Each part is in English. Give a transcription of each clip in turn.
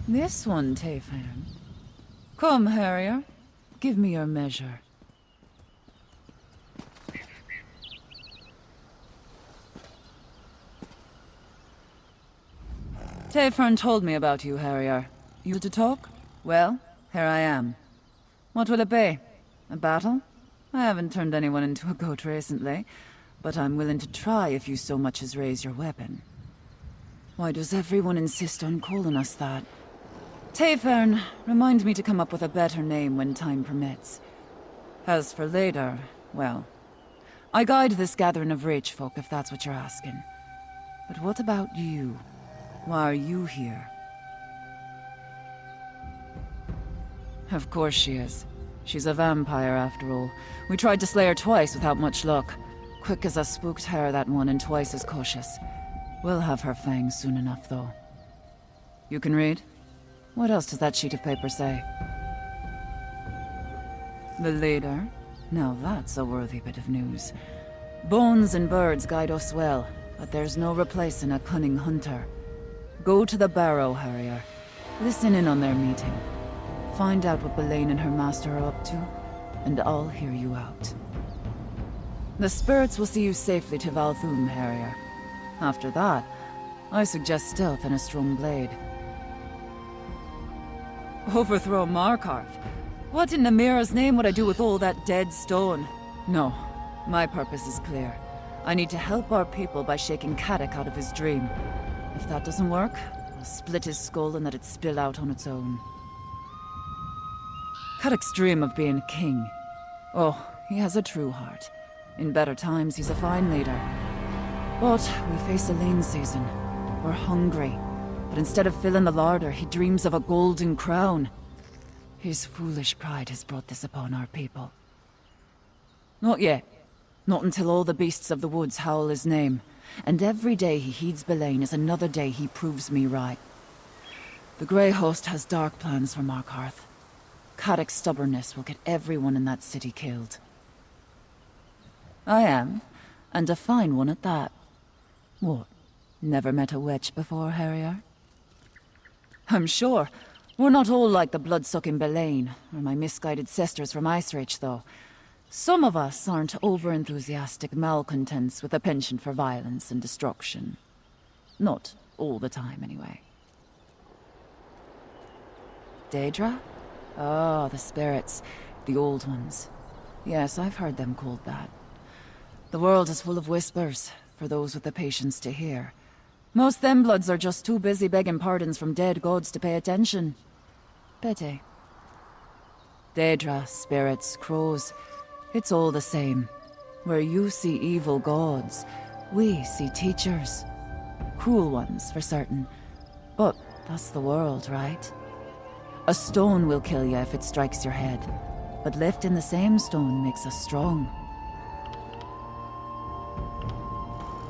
This one, Tayfan. Come, Harrier. Give me your measure. Tayfern told me about you, Harrier. You to talk? Well, here I am. What will it be? A battle? I haven't turned anyone into a goat recently, but I'm willing to try if you so much as raise your weapon. Why does everyone insist on calling us that? Tayfern, remind me to come up with a better name when time permits. As for later, well, I guide this gathering of rich folk if that's what you're asking. But what about you? Why are you here? Of course she is. She's a vampire after all. We tried to slay her twice without much luck. Quick as a spooked hare, that one, and twice as cautious. We'll have her fangs soon enough, though. You can read? What else does that sheet of paper say? The leader? Now that's a worthy bit of news. Bones and birds guide us well, but there's no replacing a cunning hunter. Go to the Barrow, Harrier. Listen in on their meeting. Find out what Belain and her master are up to, and I'll hear you out. The spirits will see you safely to Valthume, Harrier. After that, I suggest stealth and a strong blade. Overthrow Markarth? What in Namira's name would I do with all that dead stone? No, my purpose is clear. I need to help our people by shaking Kadok out of his dream. If that doesn't work, I'll split his skull and let it spill out on its own. Kadok's dream of being king. Oh, he has a true heart. In better times, he's a fine leader. But we face a lean season. We're hungry. But instead of filling the larder, he dreams of a golden crown. His foolish pride has brought this upon our people. Not yet. Not until all the beasts of the woods howl his name. And every day he heeds Belain is another day he proves me right. The Grey Host has dark plans for Markarth. Kadok's stubbornness will get everyone in that city killed. I am, and a fine one at that. What? Never met a witch before, Harrier? I'm sure. We're not all like the blood-sucking Belain, or my misguided sisters from Icereach, though. Some of us aren't over-enthusiastic malcontents with a penchant for violence and destruction. Not all the time, anyway. Daedra? Ah, the spirits. The old ones. Yes, I've heard them called that. The world is full of whispers, for those with the patience to hear. Most them bloods are just too busy begging pardons from dead gods to pay attention. Pete. Daedra, spirits, crows. It's all the same. Where you see evil gods, we see teachers. Cruel ones, for certain. But that's the world, right? A stone will kill you if it strikes your head. But lifting the same stone makes us strong.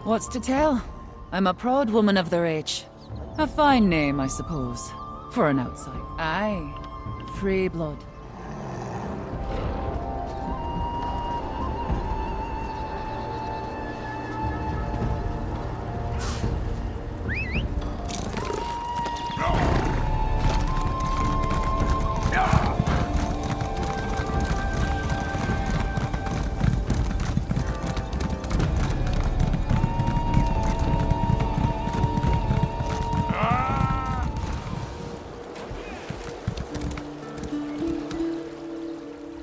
What's to tell? I'm a proud woman of their age. A fine name, I suppose. For an outside. Aye. Free blood.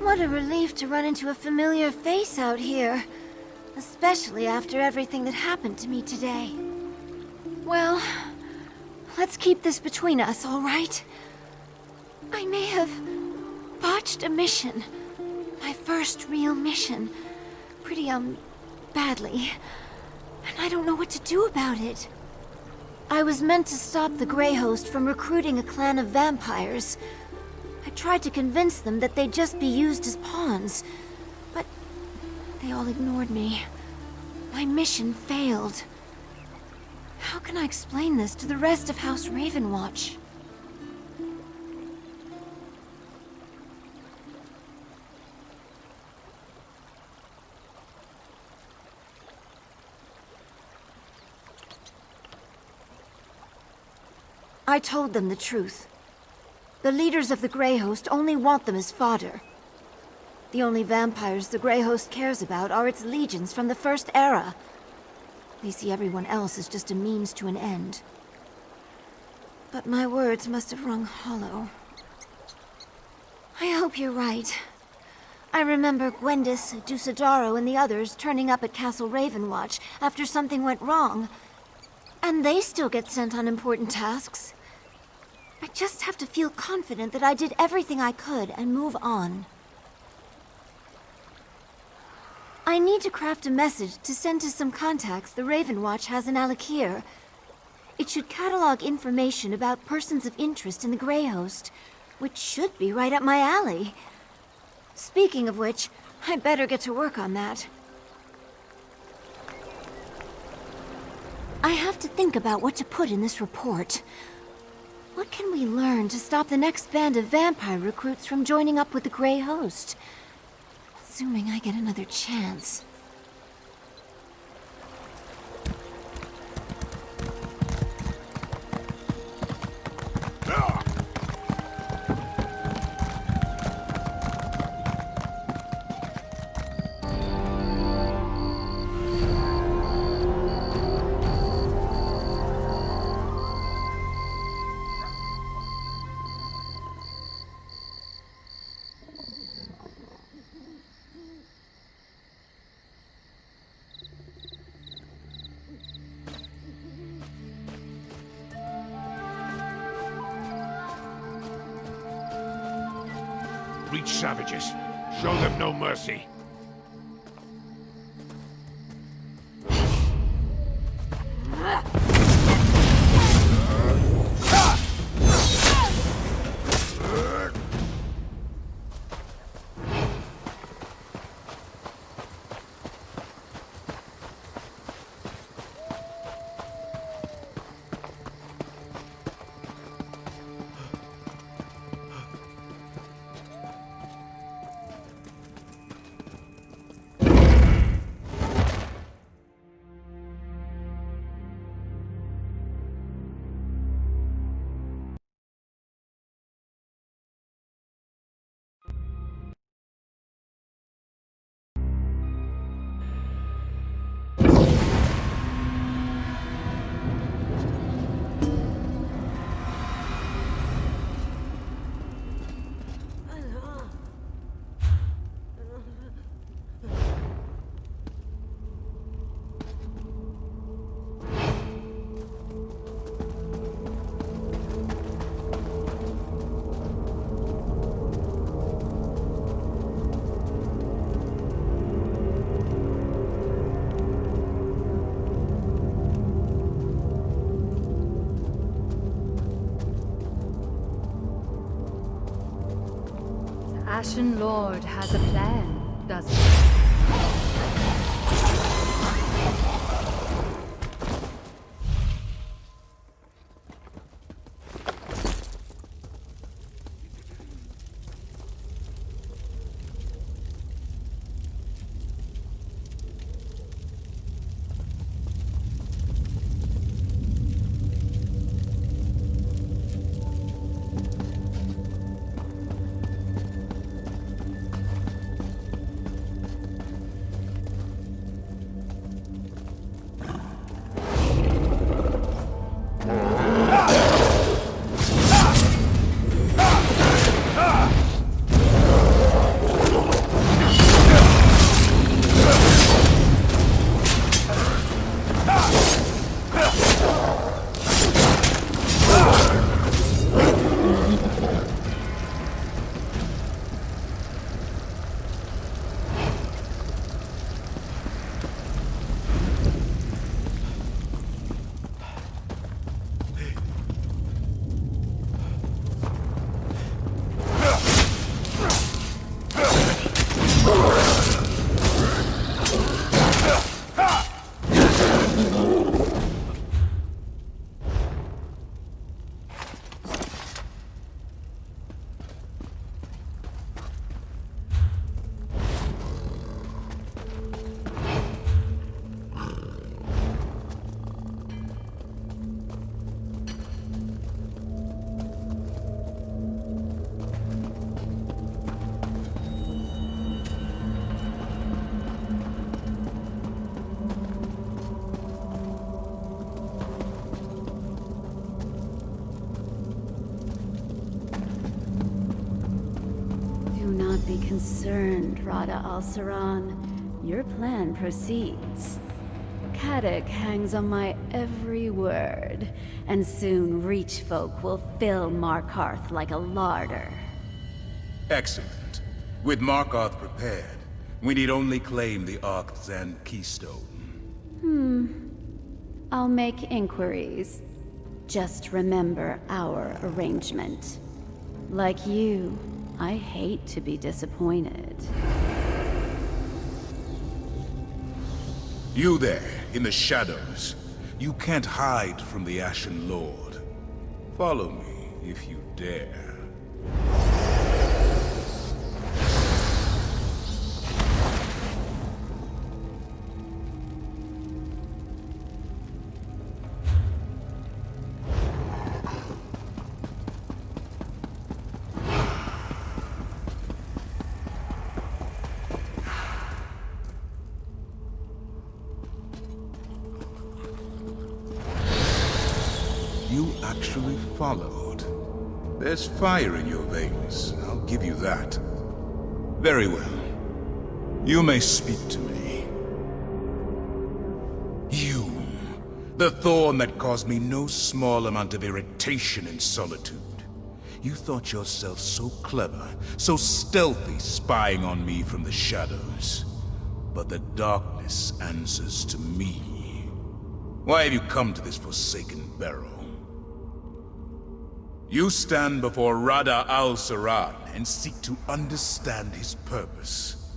What a relief to run into a familiar face out here. Especially after everything that happened to me today. Well, let's keep this between us, all right? I may have botched a mission. My first real mission. Pretty, badly. And I don't know what to do about it. I was meant to stop the Grey Host from recruiting a clan of vampires. I tried to convince them that they'd just be used as pawns, but they all ignored me. My mission failed. How can I explain this to the rest of House Ravenwatch? I told them the truth. The leaders of the Grey Host only want them as fodder. The only vampires the Grey Host cares about are its legions from the First Era. They see everyone else as just a means to an end. But my words must have rung hollow. I hope you're right. I remember Gwendis, Dusadaro, and the others turning up at Castle Ravenwatch after something went wrong. And they still get sent on important tasks. I just have to feel confident that I did everything I could and move on. I need to craft a message to send to some contacts the Ravenwatch has in Alakir. It should catalog information about persons of interest in the Grey Host, which should be right up my alley. Speaking of which, I better get to work on that. I have to think about what to put in this report. What can we learn to stop the next band of vampire recruits from joining up with the Grey Host? Assuming I get another chance. Reach savages. Show them no mercy. Ashen Lord has a plan, doesn't he? be concerned, Rada al-Saran. Your plan proceeds. Kadok hangs on my every word, and soon Reach folk will fill Markarth like a larder. Excellent. With Markarth prepared, we need only claim the Arctzan keystone. I'll make inquiries. Just remember our arrangement. Like you, I hate to be disappointed. You there, in the shadows. You can't hide from the Ashen Lord. Follow me, if you dare. You actually followed. There's fire in your veins, I'll give you that. Very well. You may speak to me. You, the thorn that caused me no small amount of irritation and solitude. You thought yourself so clever, so stealthy, spying on me from the shadows. But the darkness answers to me. Why have you come to this forsaken barrow? You stand before Rada al-Saran and seek to understand his purpose.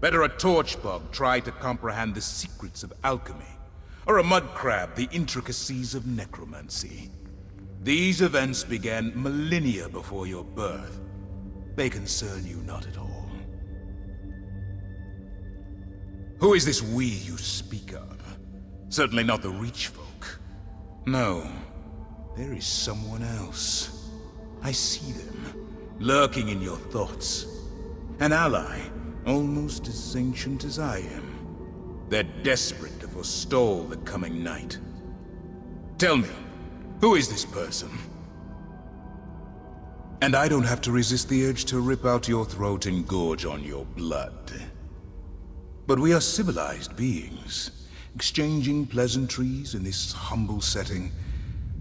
Better a torchbug try to comprehend the secrets of alchemy, or a mudcrab the intricacies of necromancy. These events began millennia before your birth. They concern you not at all. Who is this we you speak of? Certainly not the Reach folk. No. There is someone else. I see them, lurking in your thoughts. An ally, almost as ancient as I am. They're desperate to forestall the coming night. Tell me, who is this person? And I don't have to resist the urge to rip out your throat and gorge on your blood. But we are civilized beings, exchanging pleasantries in this humble setting.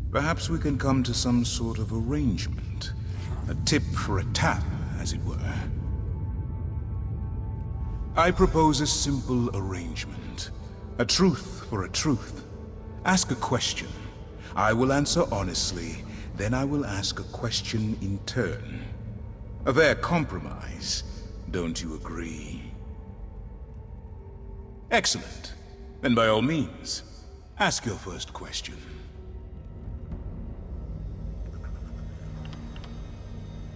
Perhaps we can come to some sort of arrangement. A tip for a tap, as it were. I propose a simple arrangement. A truth for a truth. Ask a question. I will answer honestly, then I will ask a question in turn. A fair compromise, don't you agree? Excellent. Then by all means, ask your first question.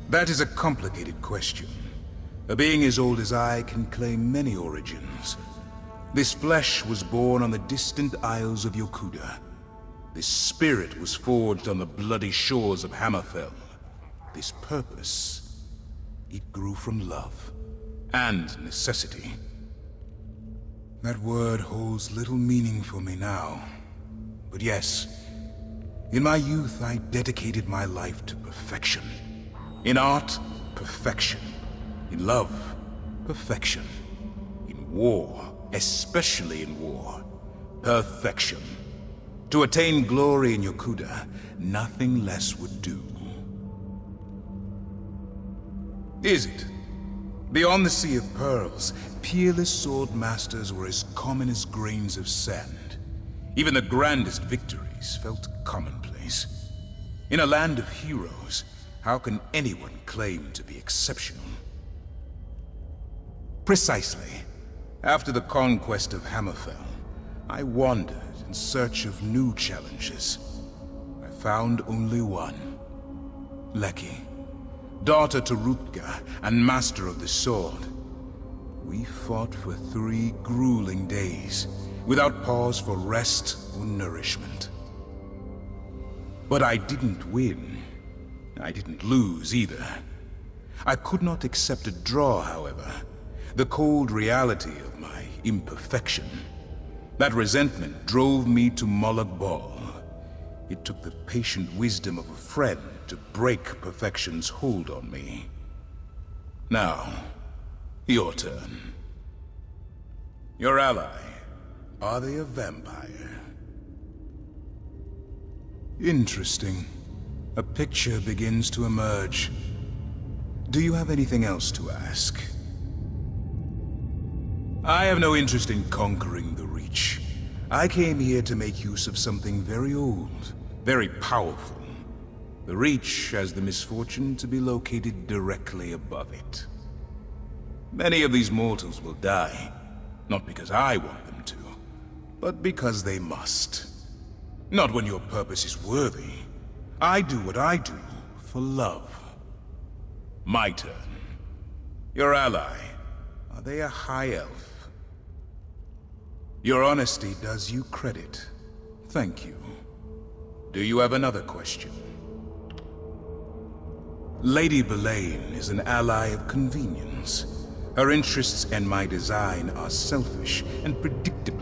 That is a complicated question. A being as old as I can claim many origins. This flesh was born on the distant isles of Yokuda. This spirit was forged on the bloody shores of Hammerfell. This purpose, it grew from love and necessity. That word holds little meaning for me now. But yes, in my youth I dedicated my life to perfection. In art, perfection. In love, perfection. In war, especially in war, perfection. To attain glory in Yokuda, nothing less would do. Is it? Beyond the Sea of Pearls, peerless sword masters were as common as grains of sand. Even the grandest victories felt commonplace. In a land of heroes, how can anyone claim to be exceptional? Precisely. After the conquest of Hammerfell, I wandered in search of new challenges. I found only one. Leki, daughter to Rutger and master of the sword. We fought for 3 grueling days, without pause for rest or nourishment. But I didn't win. I didn't lose either. I could not accept a draw, however. The cold reality of my imperfection. That resentment drove me to Molag Bal. It took the patient wisdom of a friend to break perfection's hold on me. Now, Your turn. Your ally, are they a vampire? Interesting. A picture begins to emerge. Do you have anything else to ask? I have no interest in conquering the Reach. I came here to make use of something very old, very powerful. The Reach has the misfortune to be located directly above it. Many of these mortals will die, not because I want them to, but because they must. Not when your purpose is worthy. I do what I do for love. My turn. Your ally, are they a high elf? Your honesty does you credit. Thank you. Do you have another question? Lady Belain is an ally of convenience. Her interests and my design are selfish and predictably